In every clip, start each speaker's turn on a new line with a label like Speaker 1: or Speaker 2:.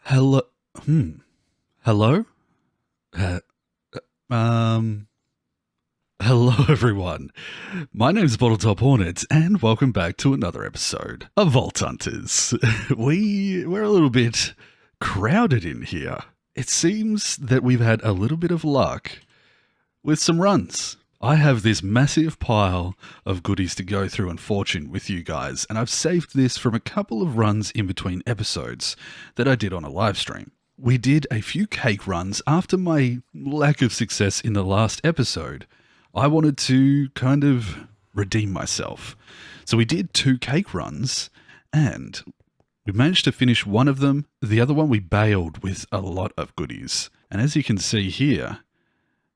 Speaker 1: Hello. Hello? Uh, um. Hello, everyone. My name's Bottletophornet, and welcome back to another episode of Vault Hunters. We're a little bit crowded in here. It seems that we've had a little bit of luck with some runs. I have this massive pile of goodies to go through and fortune with you guys, and I've saved this from a couple of runs in between episodes that I did on a live stream. We did a few cake runs after my lack of success in the last episode. I wanted to kind of redeem myself. So we did 2 cake runs, and we managed to finish one of them. The other one we bailed with a lot of goodies. And as you can see here,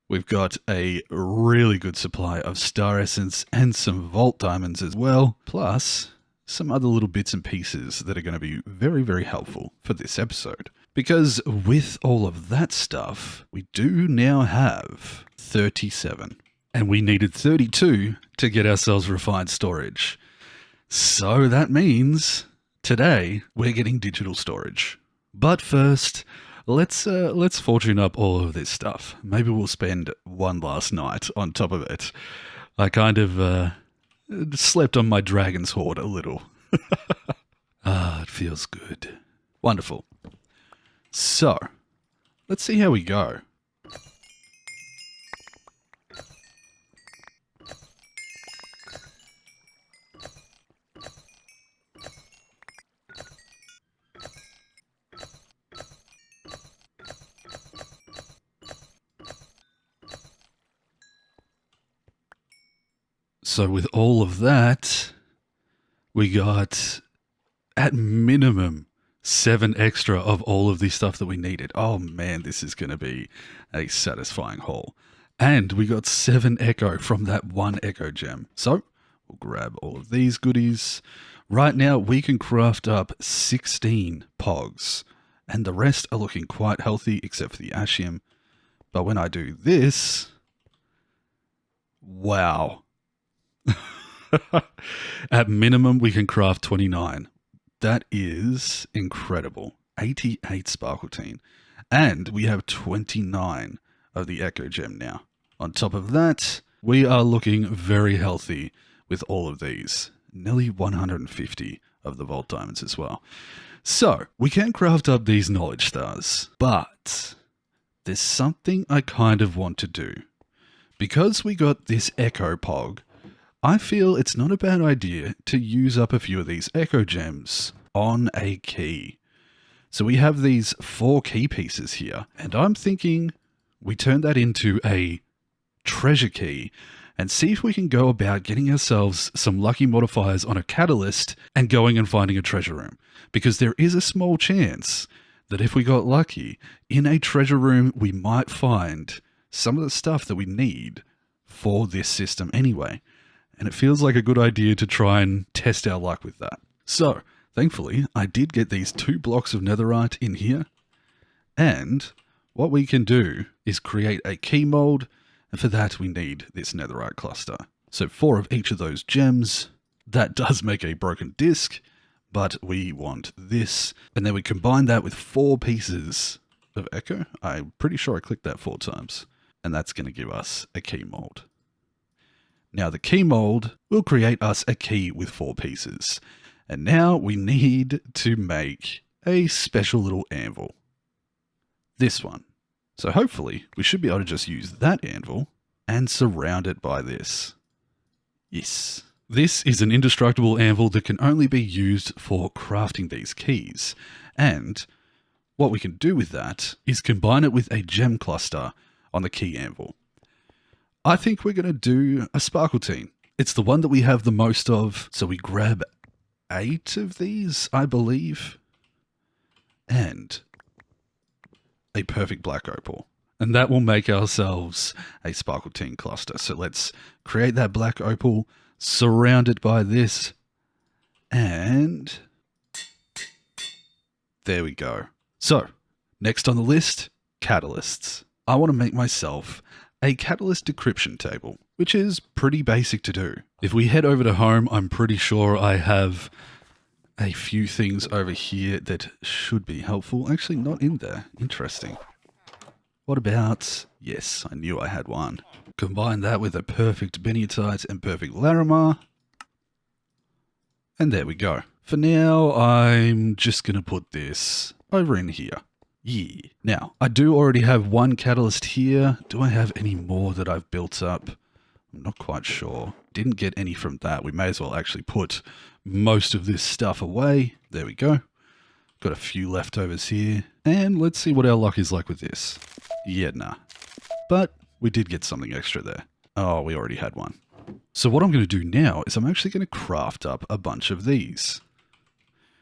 Speaker 1: we've got a really good supply of star essence and some vault diamonds as well, plus some other little bits and pieces that are going to be very, very helpful for this episode. Because with all of that stuff, we do now have 37. And we needed 32 to get ourselves refined storage. So that means today we're getting digital storage. But first, let's fortune up all of this stuff. Maybe we'll spend one last night on top of it. I kind of slept on my dragon's hoard a little. It feels good. Wonderful. So, let's see how we go. So with all of that, we got, at minimum, 7 extra of all of the stuff that we needed. Oh man, this is going to be a satisfying haul. And we got 7 echo from that 1 echo gem. So we'll grab all of these goodies. Right now, we can craft up 16 pogs. And the rest are looking quite healthy, except for the ashium. But when I do this, wow. At minimum, we can craft 29. That is incredible. 88 sparkletine. And we have 29 of the echo gem now. On top of that, we are looking very healthy with all of these. Nearly 150 of the vault diamonds as well. So, we can craft up these knowledge stars. But there's something I kind of want to do. Because we got this echo pog, I feel it's not a bad idea to use up a few of these echo gems on a key. So we have these 4 key pieces here, and I'm thinking we turn that into a treasure key and see if we can go about getting ourselves some lucky modifiers on a catalyst and going and finding a treasure room. Because there is a small chance that if we got lucky, in a treasure room we might find some of the stuff that we need for this system anyway. And it feels like a good idea to try and test our luck with that. So, thankfully, I did get these 2 blocks of netherite in here. And what we can do is create a key mold. And for that, we need this netherite cluster. So 4 of each of those gems. That does make a broken disc. But we want this. And then we combine that with 4 pieces of echo. I'm pretty sure I clicked that 4 times. And that's going to give us a key mold. Now the key mold will create us a key with 4 pieces. And now we need to make a special little anvil. This one. So hopefully we should be able to just use that anvil and surround it by this. Yes. This is an indestructible anvil that can only be used for crafting these keys. And what we can do with that is combine it with a gem cluster on the key anvil. I think we're going to do a sparkletine. It's the one that we have the most of, so we grab 8 of these, I believe, and a perfect black opal. And that will make ourselves a sparkletine cluster. So let's create that black opal, surround it by this, and there we go. So, next on the list, catalysts. I want to make myself a catalyst decryption table, which is pretty basic to do. If we head over to home, I'm pretty sure I have a few things over here that should be helpful. Actually, not in there. Interesting. What about... Yes, I knew I had one. Combine that with a perfect Beniatite and perfect Larimar. And there we go. For now, I'm just going to put this over in here. Yeah. Now, I do already have one catalyst here. Do I have any more that I've built up? I'm not quite sure. Didn't get any from that. We may as well actually put most of this stuff away. There we go. Got a few leftovers here. And let's see what our luck is like with this. Yeah, nah. But we did get something extra there. Oh, we already had one. So what I'm going to do now is I'm actually going to craft up a bunch of these.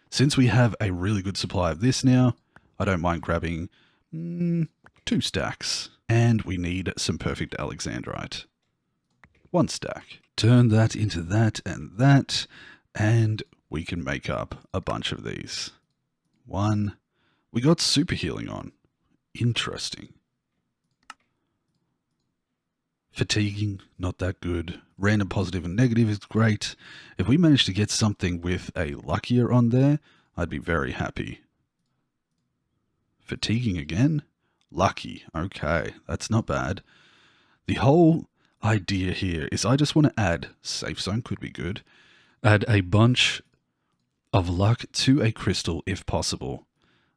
Speaker 1: Since we have a really good supply of this now, I don't mind grabbing 2 stacks. And we need some perfect Alexandrite. 1 stack. Turn that into that, and we can make up a bunch of these. 1. We got super healing on. Interesting. Fatiguing, not that good. Random positive and negative is great. If we manage to get something with a luckier on there, I'd be very happy. Fatiguing again? Lucky. Okay, that's not bad. The whole idea here is I just want to add, safe zone could be good, add a bunch of luck to a crystal if possible.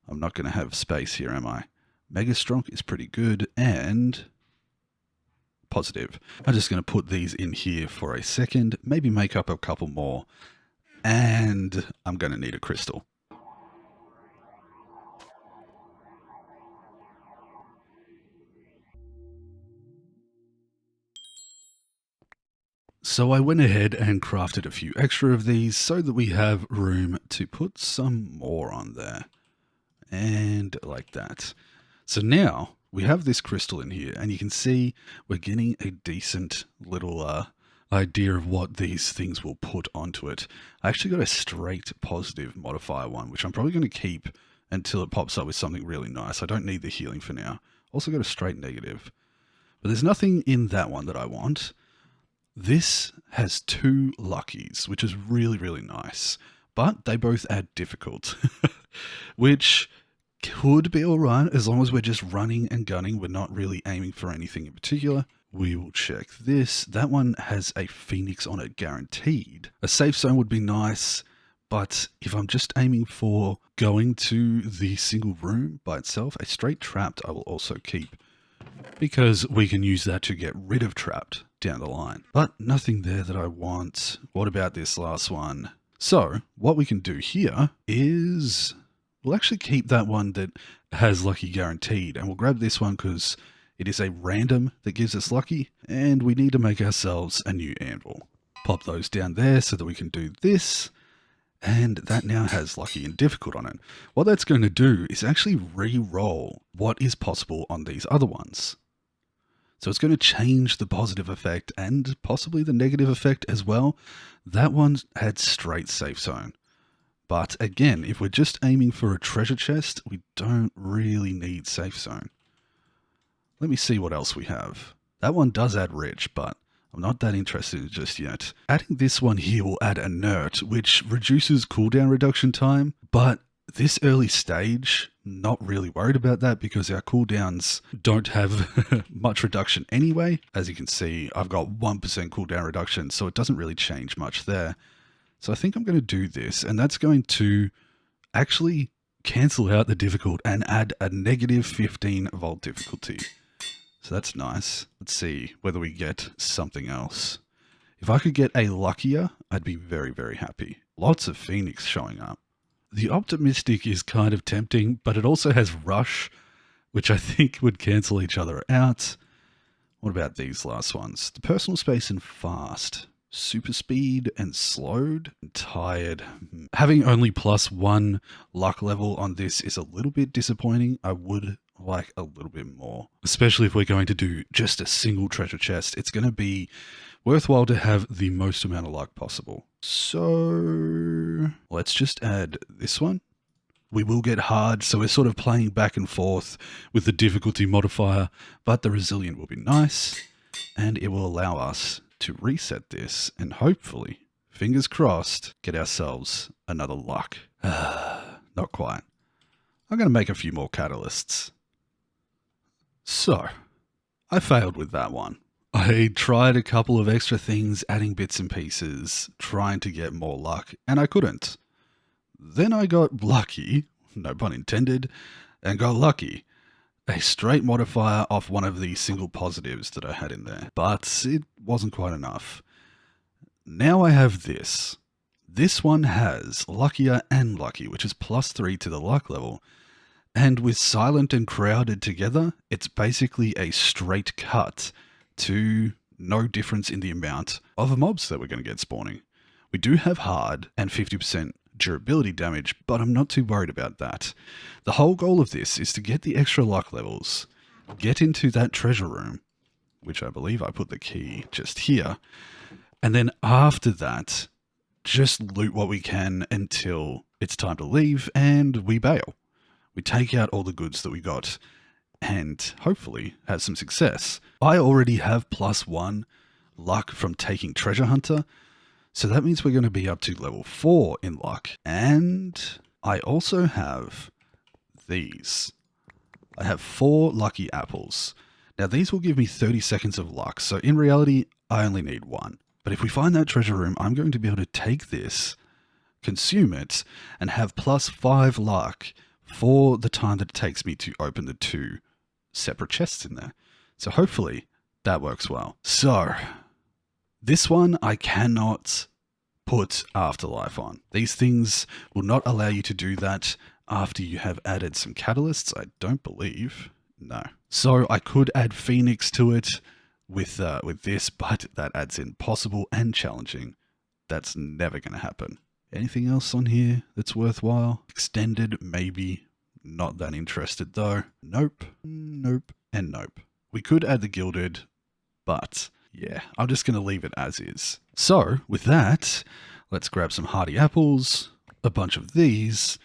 Speaker 1: I'm not going to have space here, am I? Mega Strong is pretty good, and positive. I'm just going to put these in here for a second, maybe make up a couple more, and I'm going to need a crystal. So I went ahead and crafted a few extra of these so that we have room to put some more on there. And like that. So now we have this crystal in here, and you can see we're getting a decent little idea of what these things will put onto it. I actually got a straight positive modifier one, which I'm probably going to keep until it pops up with something really nice. I don't need the healing for now. Also got a straight negative. But there's nothing in that one that I want. This has 2 luckies, which is really, really nice. But they both add difficult, which could be alright as long as we're just running and gunning. We're not really aiming for anything in particular. We will check this. That one has a phoenix on it guaranteed. A safe zone would be nice, but if I'm just aiming for going to the single room by itself, a straight trapped I will also keep, because we can use that to get rid of trapped down the line. But nothing there that I want. What about this last one? So what we can do here is we'll actually keep that one that has lucky guaranteed, and we'll grab this one because it is a random that gives us lucky, and we need to make ourselves a new anvil. Pop those down there so that we can do this, and that now has lucky and difficult on it. What that's going to do is actually re-roll what is possible on these other ones. So it's going to change the positive effect and possibly the negative effect as well. That one had straight safe zone. But again, if we're just aiming for a treasure chest, we don't really need safe zone. Let me see what else we have. That one does add rich, but I'm not that interested just yet. Adding this one here will add inert, which reduces cooldown reduction time, but this early stage, not really worried about that because our cooldowns don't have much reduction anyway. As you can see, I've got 1% cooldown reduction, so it doesn't really change much there. So I think I'm going to do this, and that's going to actually cancel out the difficult and add a negative 15 volt difficulty. So that's nice. Let's see whether we get something else. If I could get a luckier, I'd be very, very happy. Lots of Phoenix showing up. The Optimistic is kind of tempting, but it also has Rush, which I think would cancel each other out. What about these last ones? The Personal Space and Fast. Super Speed and Slowed. And Tired. Having only +1 luck level on this is a little bit disappointing. I would like a little bit more, especially if we're going to do just a single treasure chest. It's going to be worthwhile to have the most amount of luck possible. So let's just add this one. We will get hard, so we're sort of playing back and forth with the difficulty modifier, but the resilient will be nice, and it will allow us to reset this and hopefully fingers crossed, get ourselves another luck. Not quite. I'm going to make a few more catalysts. So, I failed with that one. I tried a couple of extra things, adding bits and pieces, trying to get more luck, and I couldn't. Then I got lucky, no pun intended, and got lucky. A straight modifier off one of the single positives that I had in there, but it wasn't quite enough. Now I have this. This one has luckier and lucky, which is +3 to the luck level. And with silent and crowded together, it's basically a straight cut to no difference in the amount of mobs that we're going to get spawning. We do have hard and 50% durability damage, but I'm not too worried about that. The whole goal of this is to get the extra luck levels, get into that treasure room, which I believe I put the key just here, and then after that, just loot what we can until it's time to leave and we bail. We take out all the goods that we got and hopefully have some success. I already have +1 luck from taking Treasure Hunter, so that means we're going to be up to level 4 in luck. And I also have these. I have 4 lucky apples. Now these will give me 30 seconds of luck, so in reality, I only need 1. But if we find that treasure room, I'm going to be able to take this, consume it, and have +5 luck for the time that it takes me to open the 2 separate chests in there. So hopefully that works well. So this one I cannot put Afterlife on. These things will not allow you to do that after you have added some catalysts, I don't believe. No. So I could add Phoenix to it with this, but that adds in possible and challenging. That's never going to happen. Anything else on here that's worthwhile? Extended, maybe. Not that interested though. Nope, nope, and nope. We could add the Gilded, but yeah, I'm just going to leave it as is. So with that, let's grab some hardy apples, a bunch of these,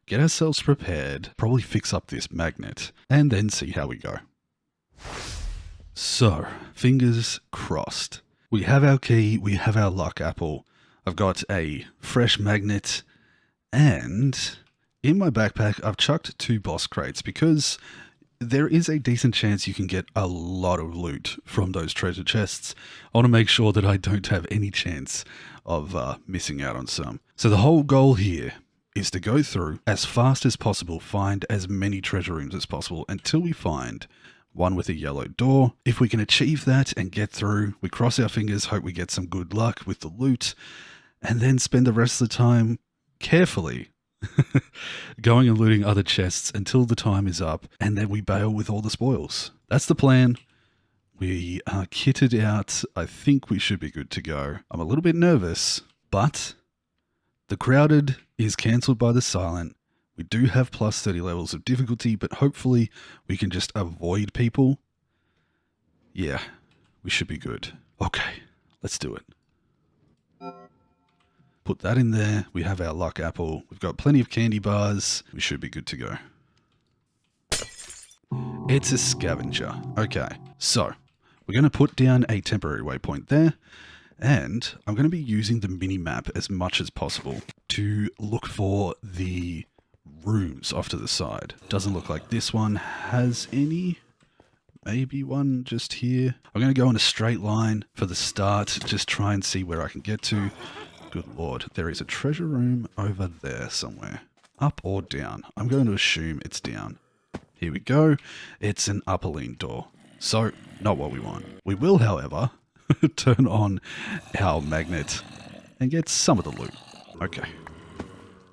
Speaker 1: get ourselves prepared, probably fix up this magnet, and then see how we go. So, fingers crossed. We have our key, we have our luck apple. I've got a fresh magnet, and in my backpack, I've chucked 2 boss crates because there is a decent chance you can get a lot of loot from those treasure chests. I want to make sure that I don't have any chance of missing out on some. So the whole goal here is to go through as fast as possible, find as many treasure rooms as possible until we find one with a yellow door. If we can achieve that and get through, we cross our fingers, hope we get some good luck with the loot, and then spend the rest of the time carefully going and looting other chests until the time is up, and then we bail with all the spoils. That's the plan. We are kitted out. I think we should be good to go. I'm a little bit nervous, but the crowded is cancelled by the silent. We do have +30 levels of difficulty, but hopefully we can just avoid people. Yeah, we should be good. Okay, let's do it. Put that in there. We have our luck apple. We've got plenty of candy bars. We should be good to go. It's a scavenger. Okay, so we're going to put down a temporary waypoint there, and I'm going to be using the mini-map as much as possible to look for the rooms off to the side. Doesn't look like this one has any. Maybe one just here. I'm going to go in a straight line for the start, just try and see where I can get to. Good lord, there is a treasure room over there somewhere. Up or down? I'm going to assume it's down. Here we go. It's an upper lean door. So, not what we want. We will, however, turn on our magnet and get some of the loot. Okay,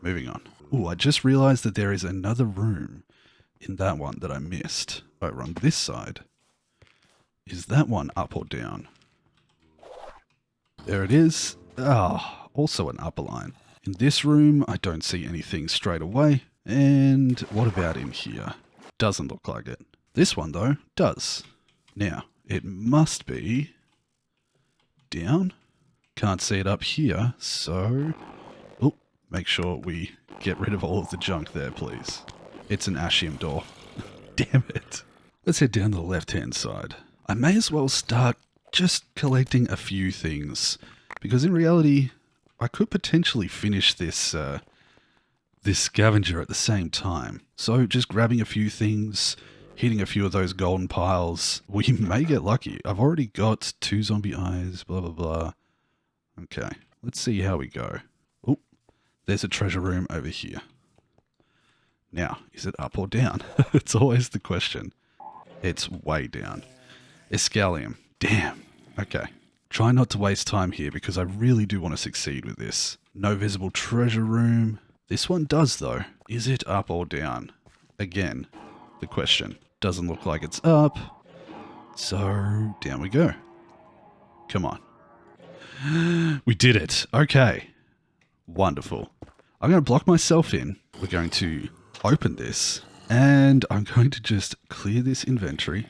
Speaker 1: moving on. Ooh, I just realized that there is another room in that one that I missed. Over on this side. Is that one up or down? There it is. Ah. Also an upper line. In this room, I don't see anything straight away. And what about in here? Doesn't look like it. This one, though, does. Now, it must be down. Can't see it up here, so... Oh, make sure we get rid of all of the junk there, please. It's an Ashium door. Damn it. Let's head down the left-hand side. I may as well start just collecting a few things, because in reality... I could potentially finish this this scavenger at the same time. So just grabbing a few things, hitting a few of those golden piles, we may get lucky. I've already got 2 zombie eyes, blah, blah, blah. Okay, let's see how we go. Oh, there's a treasure room over here. Now, is it up or down? It's always the question. It's way down. Escalium. Damn. Okay. Try not to waste time here because I really do want to succeed with this. No visible treasure room. This one does though. Is it up or down? Again, the question. Doesn't look like it's up. So, down we go. Come on. We did it. Okay. Wonderful. I'm going to block myself in. We're going to open this. And I'm going to just clear this inventory.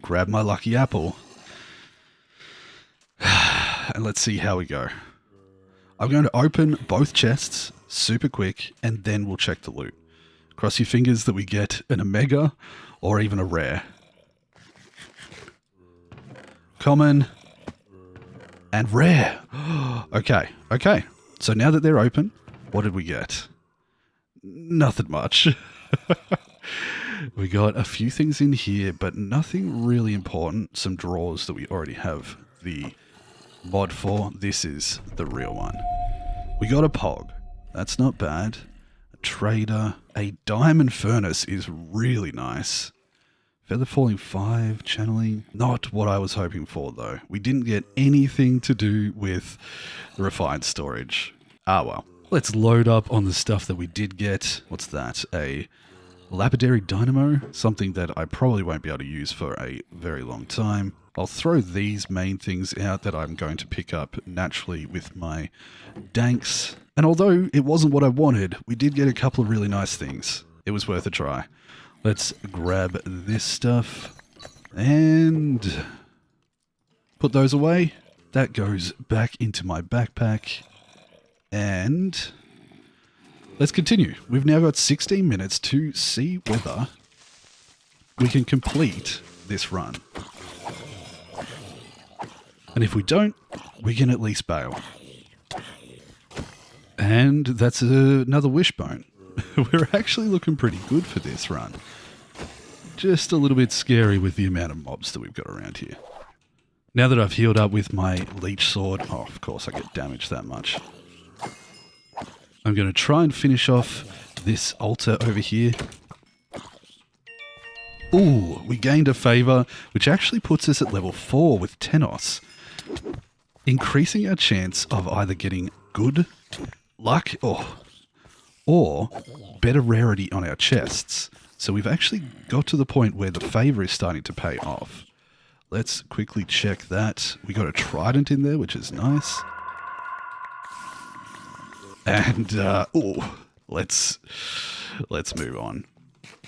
Speaker 1: Grab my lucky apple. And let's see how we go. I'm going to open both chests super quick, and then we'll check the loot. Cross your fingers that we get an Omega or even a rare. Common and rare. Okay. So now that they're open, what did we get? Nothing much. We got a few things in here, but nothing really important. Some drawers that we already have the mod for. This is the real one. We got a Pog. That's not bad. A trader. A diamond furnace is really nice. Feather falling 5, channeling. Not what I was hoping for though. We didn't get anything to do with the refined storage. Ah well. Let's load up on the stuff that we did get. What's that? A lapidary dynamo, something that I probably won't be able to use for a very long time. I'll throw these main things out that I'm going to pick up naturally with my danks. And although it wasn't what I wanted, we did get a couple of really nice things. It was worth a try. Let's grab this stuff and put those away. That goes back into my backpack. And let's continue. We've now got 16 minutes to see whether we can complete this run. And if we don't, we can at least bail. And that's another wishbone. We're actually looking pretty good for this run. Just a little bit scary with the amount of mobs that we've got around here. Now that I've healed up with my leech sword, oh, of course I get damaged that much. I'm going to try and finish off this altar over here. Ooh, we gained a favor, which actually puts us at level 4 with Tenos, increasing our chance of either getting good luck or better rarity on our chests. So we've actually got to the point where the favor is starting to pay off. Let's quickly check that. We got a trident in there, which is nice. And, let's move on.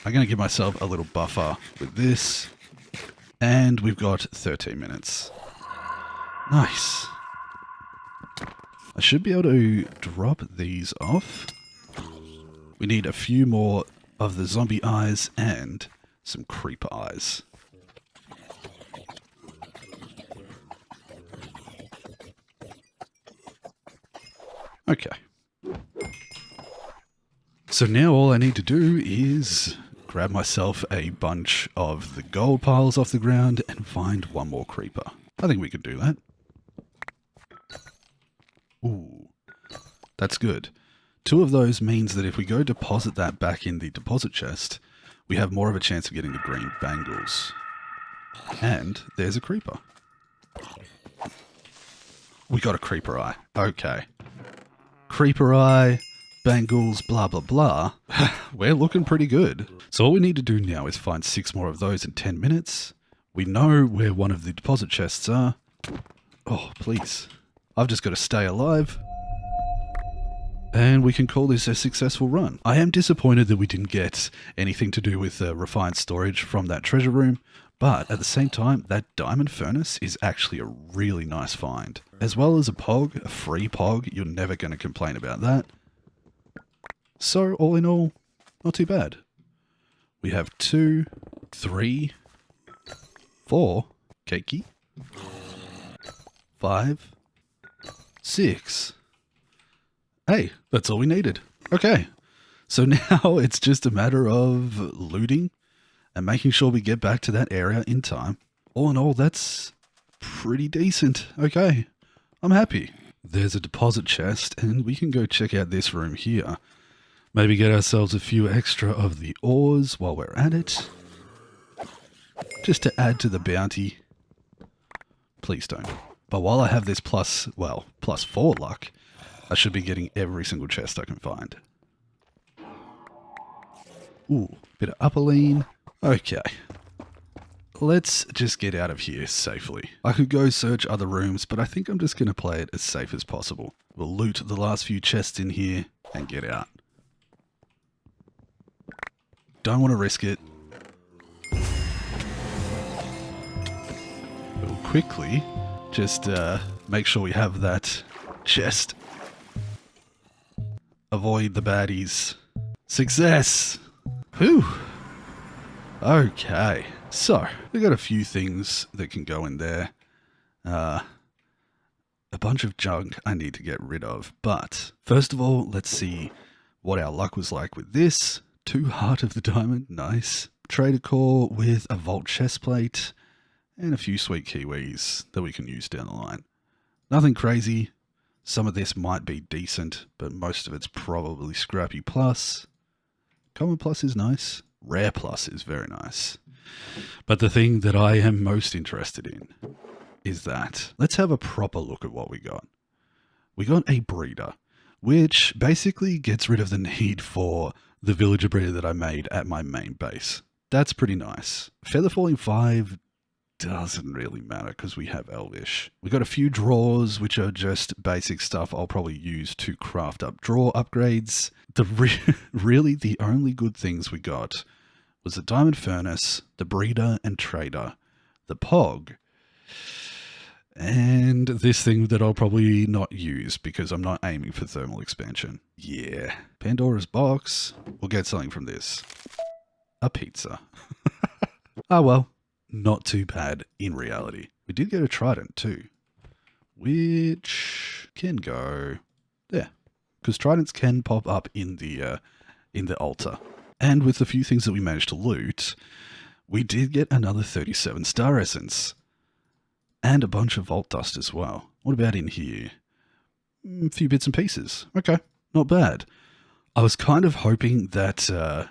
Speaker 1: I'm going to give myself a little buffer with this. And we've got 13 minutes. Nice. I should be able to drop these off. We need a few more of the zombie eyes and some creeper eyes. Okay. So now all I need to do is grab myself a bunch of the gold piles off the ground and find one more creeper. I think we could do that. Ooh, that's good. 2 of those means that if we go deposit that back in the deposit chest, we have more of a chance of getting the green bangles. And there's a creeper. We got a creeper eye. Okay. Creeper eye, bangles, blah, blah, blah. We're looking pretty good. So all we need to do now is find 6 more of those in 10 minutes. We know where one of the deposit chests are. Oh, please. I've just got to stay alive. And we can call this a successful run. I am disappointed that we didn't get anything to do with refined storage from that treasure room, but at the same time, that diamond furnace is actually a really nice find. As well as a Pog, a free Pog, you're never going to complain about that. So all in all, not too bad. We have 2, 3, 4, cakey, 5, 6, Hey, that's all we needed. Okay, so now it's just a matter of looting and making sure we get back to that area in time. All in all, that's pretty decent. Okay, I'm happy. There's a deposit chest, and we can go check out this room here. Maybe get ourselves a few extra of the ores while we're at it. Just to add to the bounty. Please don't. But while I have this plus 4 luck, I should be getting every single chest I can find. Ooh, bit of upper lean. Okay. Let's just get out of here safely. I could go search other rooms, but I think I'm just going to play it as safe as possible. We'll loot the last few chests in here and get out. Don't want to risk it. We'll quickly just make sure we have that chest. Avoid the baddies. Success! Whew. Okay, so we got a few things that can go in there. A bunch of junk I need to get rid of. But first of all, let's see what our luck was like with this. 2 Heart of the Diamond, nice. Trader core with a vault chest plate and a few sweet kiwis that we can use down the line. Nothing crazy. Some of this might be decent, but most of it's probably scrappy plus. Common plus is nice. Rare plus is very nice. But the thing that I am most interested in is that let's have a proper look at what we got. We got a breeder, which basically gets rid of the need for the villager breeder that I made at my main base. That's pretty nice. Feather falling 5 doesn't really matter because we have Elvish. We got a few drawers, which are just basic stuff I'll probably use to craft up drawer upgrades. Really the only good things we got was the diamond furnace, the breeder and trader, the pog, and this thing that I'll probably not use because I'm not aiming for thermal expansion. Yeah. Pandora's box. We'll get something from this. A pizza. Oh well, not too bad in reality. We did get a trident too, which can go there. Because tridents can pop up in the altar. And with the few things that we managed to loot, we did get another 37 star essence. And a bunch of vault dust as well. What about in here? A few bits and pieces. Okay, not bad. I was kind of hoping that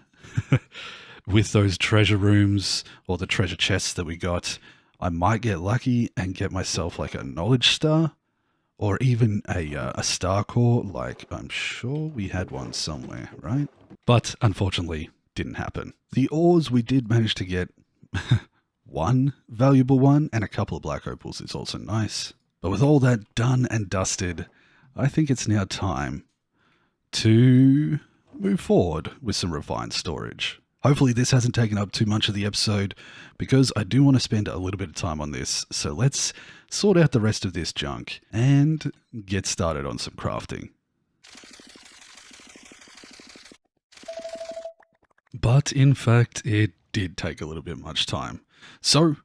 Speaker 1: with those treasure rooms or the treasure chests that we got, I might get lucky and get myself like a knowledge star or even a star core. Like I'm sure we had one somewhere, right? But unfortunately, didn't happen. The ores we did manage to get one valuable one and a couple of black opals is also nice. But with all that done and dusted, I think it's now time to move forward with some refined storage. Hopefully this hasn't taken up too much of the episode because I do want to spend a little bit of time on this. So let's sort out the rest of this junk and get started on some crafting. But in fact, it did take a little bit much time. So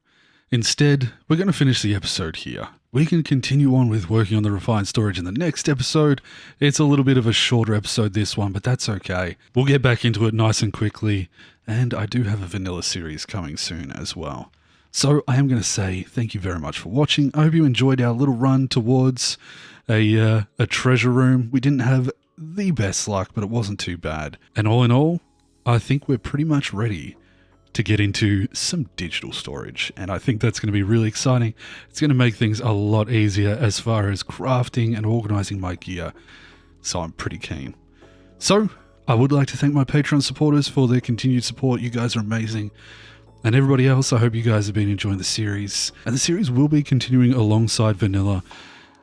Speaker 1: instead, we're going to finish the episode here. We can continue on with working on the refined storage in the next episode. It's a little bit of a shorter episode, this one, but that's okay. We'll get back into it nice and quickly. And I do have a vanilla series coming soon as well. So I am going to say thank you very much for watching. I hope you enjoyed our little run towards a treasure room. We didn't have the best luck, but it wasn't too bad. And all in all, I think we're pretty much ready to get into some digital storage, and I think that's going to be really exciting. It's going to make things a lot easier as far as crafting and organizing my gear, so I'm pretty keen. So I would like to thank my Patreon supporters for their continued support. You guys are amazing. And everybody else, I hope you guys have been enjoying the series, and the series will be continuing alongside vanilla.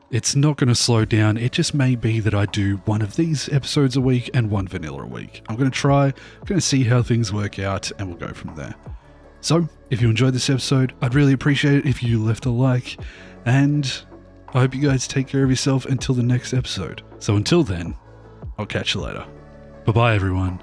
Speaker 1: It's not going to slow down. It just may be that I do one of these episodes a week and one vanilla a week. I'm going to try, I'm going to see how things work out, and we'll go from there. So, if you enjoyed this episode, I'd really appreciate it if you left a like, and I hope you guys take care of yourself until the next episode. So until then, I'll catch you later. Bye-bye, everyone.